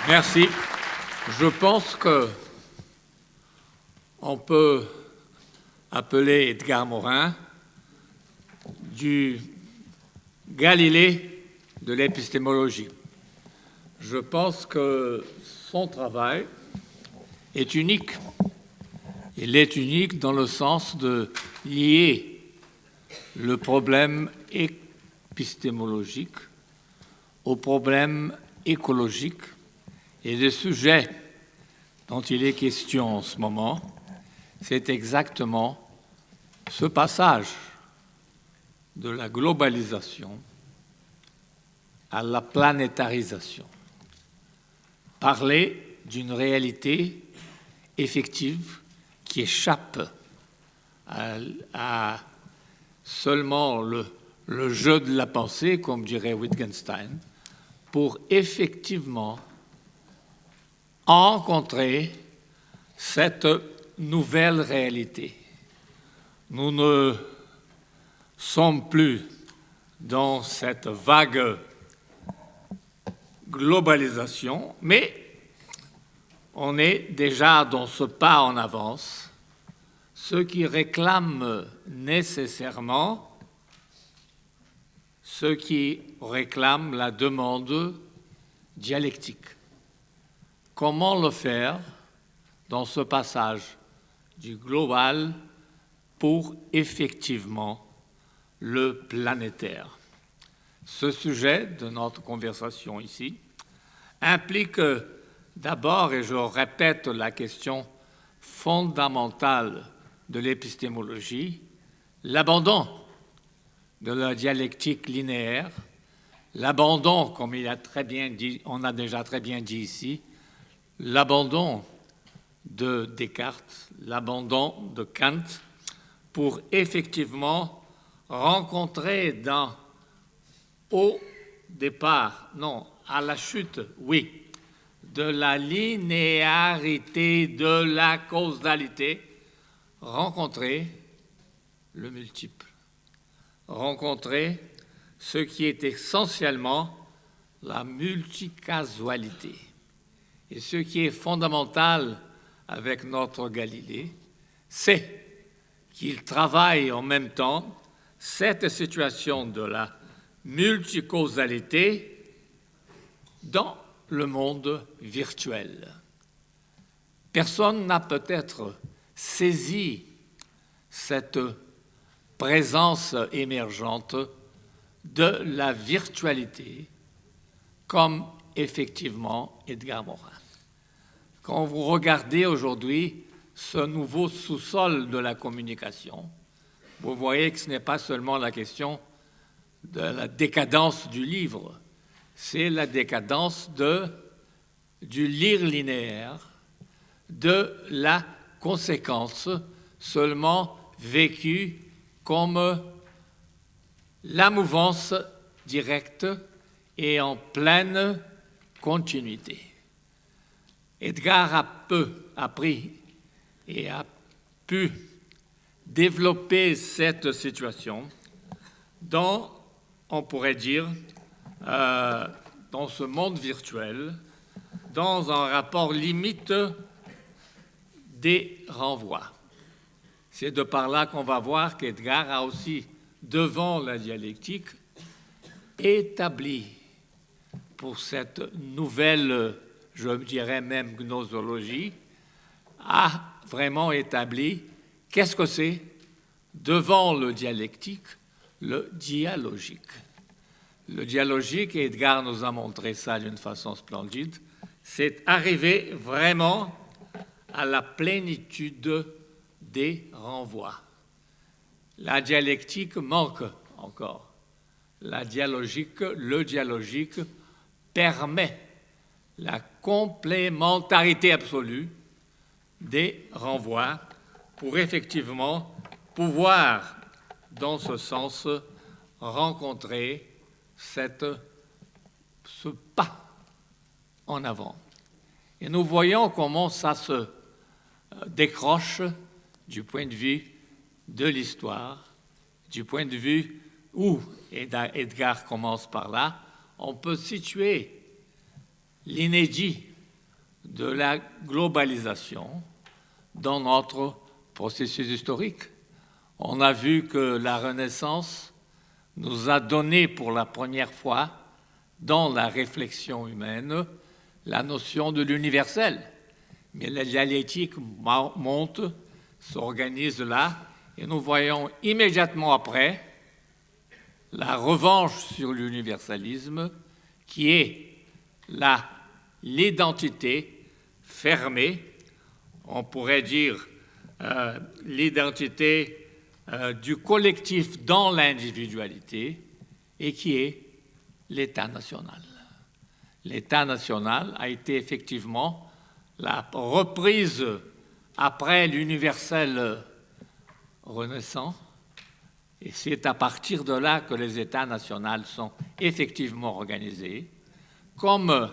Merci. Je pense qu'on peut appeler Edgar Morin du Galilée de l'épistémologie. Je pense que son travail est unique. Il est unique dans le sens de lier le problème épistémologique au problème écologique, et le sujet dont il est question en ce moment, c'est exactement ce passage de la globalisation à la planétarisation. Parler d'une réalité effective qui échappe à seulement le jeu de la pensée, comme dirait Wittgenstein, pour effectivement rencontrer cette nouvelle réalité. Nous ne sommes plus dans cette vague globalisation, mais on est déjà dans ce pas en avance, ce qui réclame nécessairement, ce qui réclame la demande dialectique. Comment le faire dans ce passage du global pour effectivement le planétaire? Ce sujet de notre conversation ici implique d'abord, et je répète la question fondamentale de l'épistémologie, l'abandon de la dialectique linéaire, l'abandon, comme on a déjà très bien dit ici, l'abandon de Descartes, l'abandon de Kant, pour effectivement rencontrer au départ, non, à la chute, oui, de la linéarité, de la causalité, rencontrer le multiple, rencontrer ce qui est essentiellement la multicausalité. Et ce qui est fondamental avec notre Galilée, c'est qu'il travaille en même temps cette situation de la multicausalité dans le monde virtuel. Personne n'a peut-être saisi cette présence émergente de la virtualité comme effectivement Edgar Morin. Quand vous regardez aujourd'hui ce nouveau sous-sol de la communication, vous voyez que ce n'est pas seulement la question de la décadence du livre, c'est la décadence du lire linéaire, de la conséquence seulement vécue comme la mouvance directe et en pleine continuité. Edgar a appris et a pu développer cette situation dans, on pourrait dire, dans ce monde virtuel, dans un rapport limite des renvois. C'est de par là qu'on va voir qu'Edgar a aussi, devant la dialectique, établi pour cette nouvelle, je dirais même gnosologie, a vraiment établi qu'est-ce que c'est, devant le dialectique, le dialogique. Le dialogique, et Edgar nous a montré ça d'une façon splendide, c'est arriver vraiment à la plénitude des renvois. La dialectique manque encore. Le dialogique permet la complémentarité absolue des renvois pour effectivement pouvoir, dans ce sens, rencontrer ce pas en avant. Et nous voyons comment ça se décroche du point de vue de l'histoire, du point de vue où, et Edgar commence par là, on peut situer l'inédit de la globalisation dans notre processus historique. On a vu que la Renaissance nous a donné pour la première fois dans la réflexion humaine la notion de l'universel. Mais la dialectique monte, s'organise là, et nous voyons immédiatement après la revanche sur l'universalisme qui est l'identité fermée, on pourrait dire l'identité du collectif dans l'individualité et qui est l'État national. L'État national a été effectivement la reprise après l'universel renaissant et c'est à partir de là que les États nationaux sont effectivement organisés comme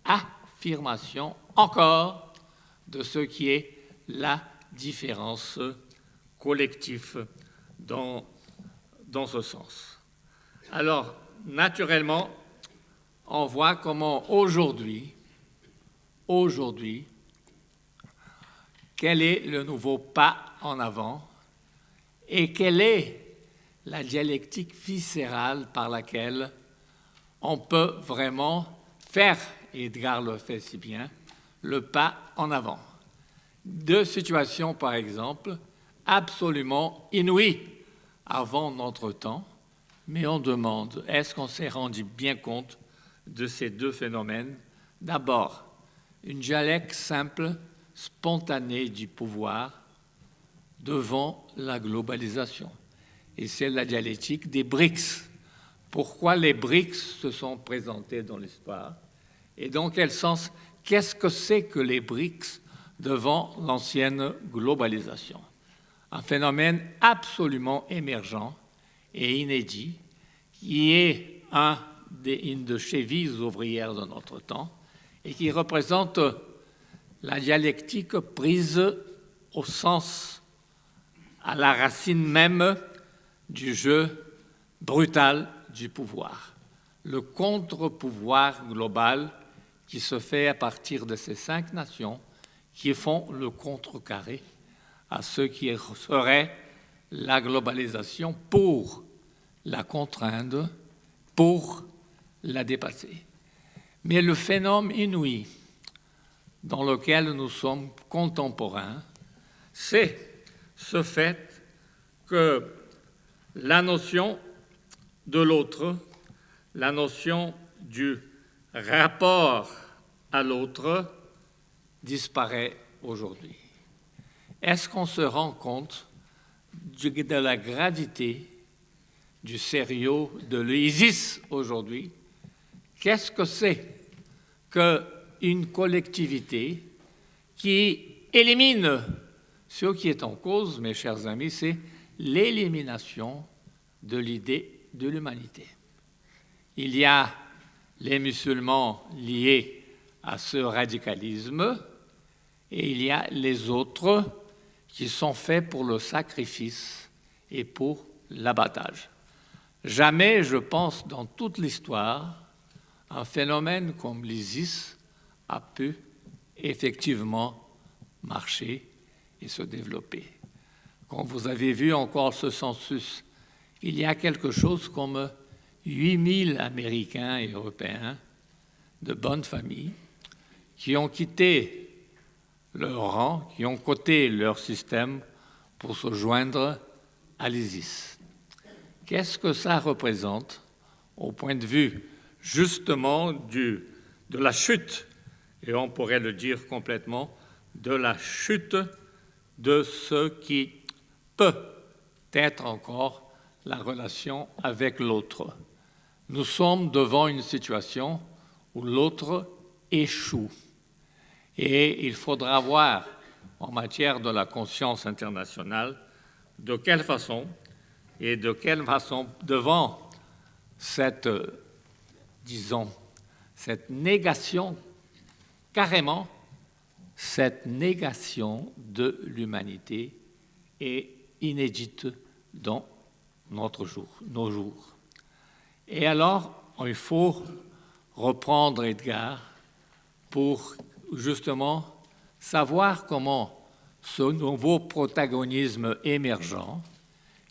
affirmation encore de ce qui est la différence collective dans ce sens. Alors, naturellement, on voit comment aujourd'hui, quel est le nouveau pas en avant et quelle est la dialectique viscérale par laquelle on peut vraiment faire, et Edgar le fait si bien, le pas en avant. Deux situations, par exemple, absolument inouïes avant notre temps, mais on demande, est-ce qu'on s'est rendu bien compte de ces deux phénomènes? D'abord, une dialectique simple, spontanée du pouvoir devant la globalisation. Et c'est la dialectique des BRICS. Pourquoi les BRICS se sont présentés dans l'histoire? Et dans quel sens, qu'est-ce que c'est que les BRICS devant l'ancienne globalisation? Un phénomène absolument émergent et inédit, qui est une de chevilles ouvrières de notre temps et qui représente la dialectique prise au sens, à la racine même du jeu brutal du pouvoir. Le contre-pouvoir global qui se fait à partir de ces 5 nations qui font le contrecarré à ce qui serait la globalisation pour la contraindre, pour la dépasser. Mais le phénomène inouï dans lequel nous sommes contemporains, c'est ce fait que la notion de l'autre, la notion du rapport à l'autre disparaît aujourd'hui. Est-ce qu'on se rend compte de la gravité, du sérieux de l'ISIS aujourd'hui? Qu'est-ce que c'est qu'une collectivité qui élimine ce qui est en cause, mes chers amis, c'est l'élimination de l'idée de l'humanité. Il y a les musulmans liés à ce radicalisme et il y a les autres qui sont faits pour le sacrifice et pour l'abattage. Jamais, je pense, dans toute l'histoire, un phénomène comme l'ISIS a pu effectivement marcher et se développer. Quand vous avez vu encore ce census, il y a quelque chose comme 8000 Américains et Européens de bonne famille qui ont quitté leur rang, qui ont quitté leur système pour se joindre à l'ISIS. Qu'est-ce que ça représente au point de vue justement de la chute, et on pourrait le dire complètement, de la chute de ce qui peut être encore la relation avec l'autre. Nous sommes devant une situation où l'autre échoue. Et il faudra voir, en matière de la conscience internationale, de quelle façon, devant cette, disons, cette négation, carrément, cette négation de l'humanité est inédite dans nos jours. Et alors, il faut reprendre Edgar pour justement savoir comment ce nouveau protagonisme émergent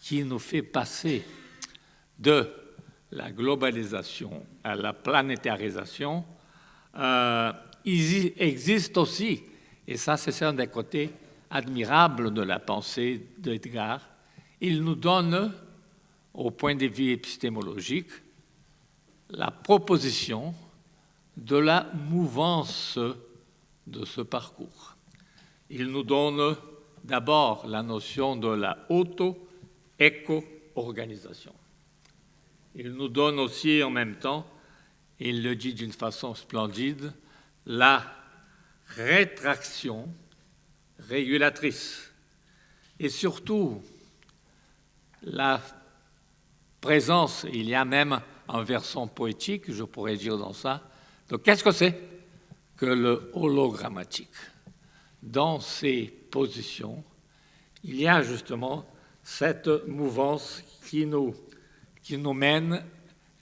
qui nous fait passer de la globalisation à la planétarisation existe aussi, et ça c'est un des côtés admirables de la pensée d'Edgar, il nous donne, au point de vue épistémologique, la proposition de la mouvance de ce parcours. Il nous donne d'abord la notion de la auto-éco-organisation. Il nous donne aussi en même temps, et il le dit d'une façon splendide, la rétraction régulatrice et surtout la présence, il y a même en version poétique, je pourrais dire dans ça, donc qu'est-ce que c'est que le hologrammatique? Dans ces positions, il y a justement cette mouvance qui nous mène,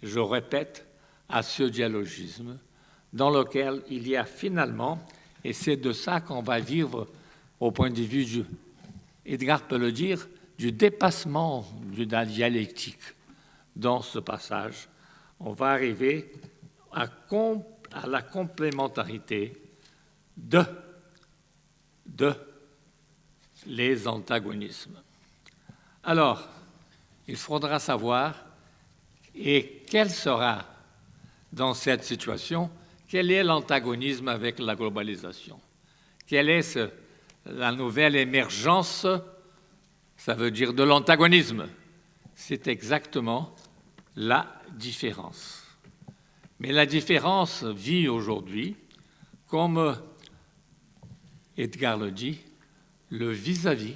je répète, à ce dialogisme dans lequel il y a finalement, et c'est de ça qu'on va vivre au point de vue, Edgar peut le dire, du dépassement de la dialectique dans ce passage. On va arriver à la complémentarité de les antagonismes. Alors, il faudra savoir, et quel sera dans cette situation, quel est l'antagonisme avec la globalisation? Quelle est la nouvelle émergence, ça veut dire de l'antagonisme? C'est exactement la différence. Mais la différence vit aujourd'hui, comme Edgar le dit, le vis-à-vis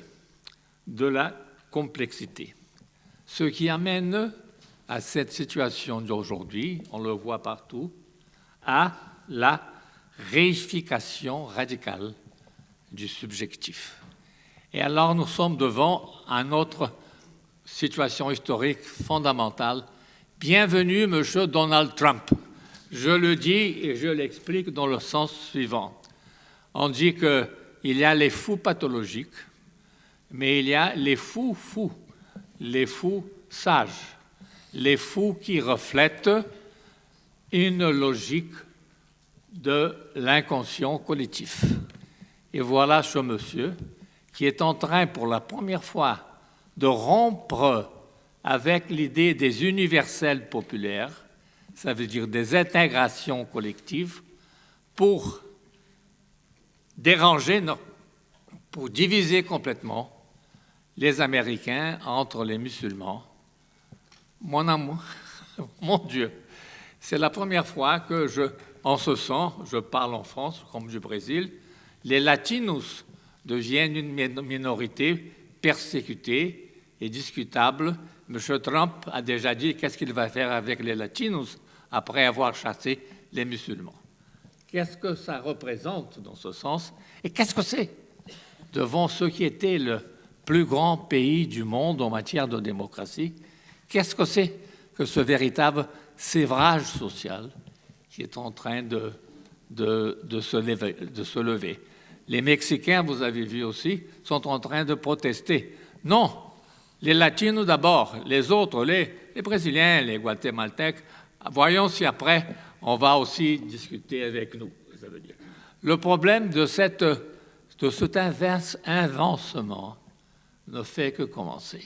de la complexité. Ce qui amène à cette situation d'aujourd'hui, on le voit partout, à la réification radicale du subjectif. Et alors nous sommes devant une autre situation historique fondamentale. Bienvenue, Monsieur Donald Trump. Je le dis et je l'explique dans le sens suivant. On dit qu'il y a les fous pathologiques, mais il y a les fous sages, les fous qui reflètent une logique de l'inconscient collectif. Et voilà ce monsieur qui est en train, pour la première fois, de rompre avec l'idée des universels populaires, ça veut dire des intégrations collectives, pour déranger, pour diviser complètement les Américains entre les musulmans. Mon amour, mon Dieu, c'est la première fois que en ce sens, je parle en France comme du Brésil, les latinos deviennent une minorité persécutée et discutable. M. Trump a déjà dit qu'est-ce qu'il va faire avec les latinos après avoir chassé les musulmans. Qu'est-ce que ça représente dans ce sens? Et qu'est-ce que c'est devant ce qui était le plus grand pays du monde en matière de démocratie? Qu'est-ce que c'est que ce véritable sévrage social qui est en train de se lever? Les Mexicains, vous avez vu aussi, sont en train de protester. Non, les Latinos d'abord, les autres, les Brésiliens, les Guatémaltèques, voyons si après on va aussi discuter avec nous, ça veut dire. Le problème de cet inversement ne fait que commencer.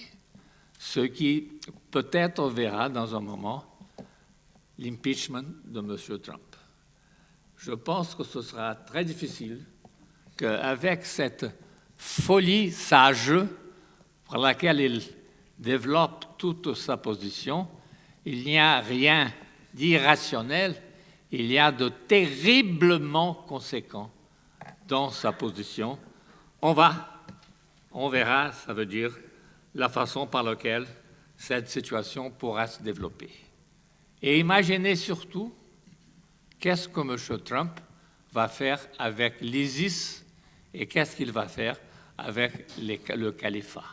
Ce qui peut-être verra dans un moment l'impeachment de M. Trump. Je pense que ce sera très difficile qu'avec cette folie sage par laquelle il développe toute sa position, il n'y a rien d'irrationnel, il y a de terriblement conséquent dans sa position. On verra, ça veut dire, la façon par laquelle cette situation pourra se développer. Et imaginez surtout qu'est-ce que M. Trump va faire avec l'ISIS et qu'est-ce qu'il va faire avec le califat.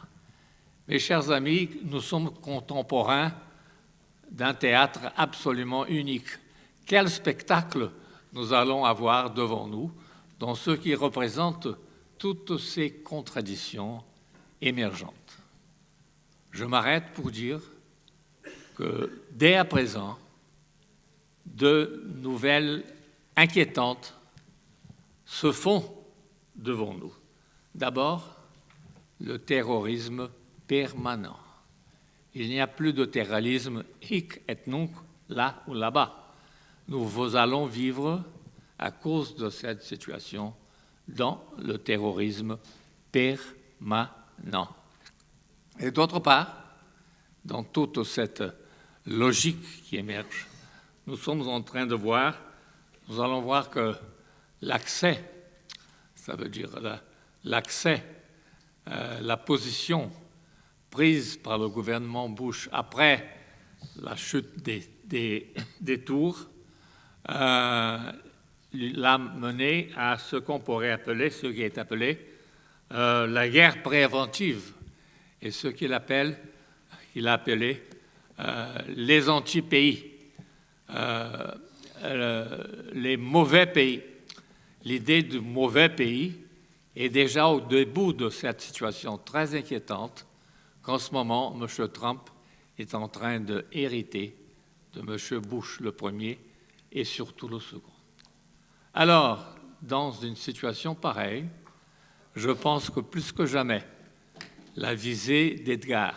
Mes chers amis, nous sommes contemporains d'un théâtre absolument unique. Quel spectacle nous allons avoir devant nous dans ce qui représente toutes ces contradictions émergentes. Je m'arrête pour dire que dès à présent, de nouvelles inquiétantes se font devant nous. D'abord, le terrorisme permanent. Il n'y a plus de terrorisme hic et nunc, là ou là-bas. Nous allons vivre, à cause de cette situation, dans le terrorisme permanent. Et d'autre part, dans toute cette logique qui émerge, nous sommes en train de voir, nous allons voir que l'accès, ça veut dire l'accès, la position prise par le gouvernement Bush après la chute des tours, l'a mené à ce qu'on pourrait appeler, ce qui est appelé la guerre préventive, et ce qu'il a appelé les anti-pays, les mauvais pays. L'idée du mauvais pays est déjà au début de cette situation très inquiétante qu'en ce moment, M. Trump est en train d'hériter de M. Bush le premier et surtout le second. Alors, dans une situation pareille, je pense que plus que jamais, la visée d'Edgar,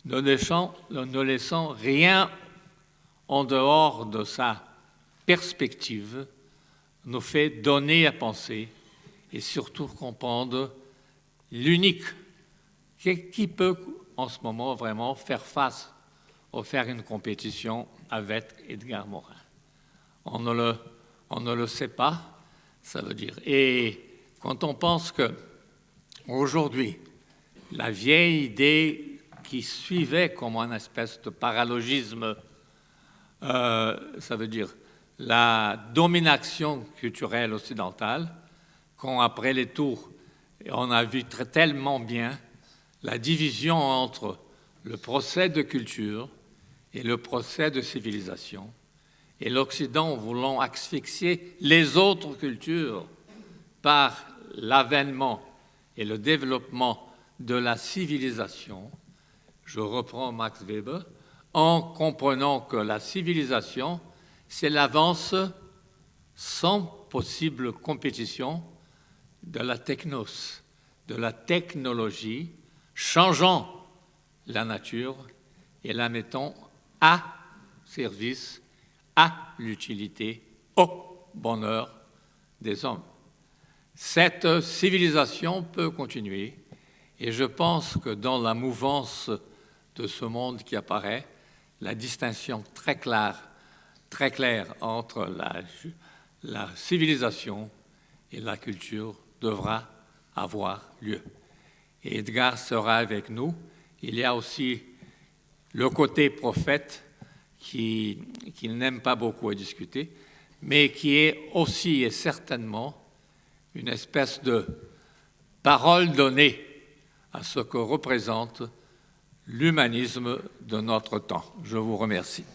ne laissant rien en dehors de sa perspective, nous fait donner à penser et surtout comprendre l'unique qui peut en ce moment vraiment faire face ou faire une compétition avec Edgar Morin. On ne le sait pas, ça veut dire. Et quand on pense qu'aujourd'hui, la vieille idée qui suivait comme une espèce de paralogisme, ça veut dire la domination culturelle occidentale, quand après les tours, on a vu tellement bien la division entre le procès de culture et le procès de civilisation, et l'Occident voulant asphyxier les autres cultures par l'avènement et le développement de la civilisation. Je reprends Max Weber, en comprenant que la civilisation, c'est l'avance sans possible compétition de la technos, de la technologie, changeant la nature et la mettant à service, à l'utilité, au bonheur des hommes. Cette civilisation peut continuer et je pense que dans la mouvance de ce monde qui apparaît, la distinction très claire entre la civilisation et la culture devra avoir lieu. Et Edgar sera avec nous. Il y a aussi le côté prophète qu'il n'aime pas beaucoup à discuter, mais qui est aussi et certainement une espèce de parole donnée à ce que représente l'humanisme de notre temps. Je vous remercie.